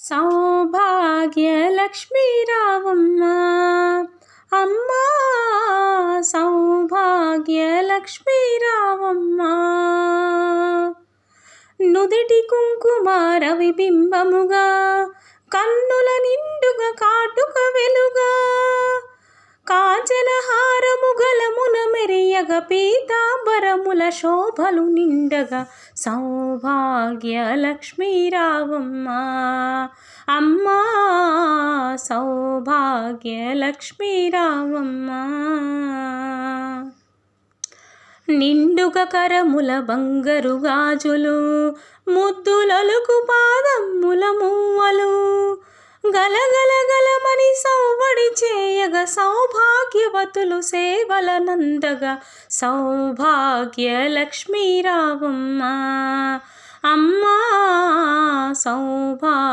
సౌభాగ్యలక్ష్మీ రావమ్మ అమ్మా సౌభాగ్యలక్ష్మీ రావమ్మ. నుదిటి కుంకుమ రవిబింబముగా కన్నుల నిండుగా కాటుక వెలుగా కాంచన హారము గలమున మెరియగ పీతాంబరముల శోభలు నిండగా సౌభాగ్యలక్ష్మీ రావమ్మ అమ్మా సౌభాగ్యలక్ష్మీ రావమ్మ. నిండుగా కరముల బంగారు గాజులు ముద్దులొలుకు పాదమ్ముల మువ్వలు గలగల గలమని సౌవడి చేయగ సౌభాగ్యవతులు సేవల నందగా సౌభాగ్యలక్ష్మీ రావమ్మ అమ్మా సౌభాగ్య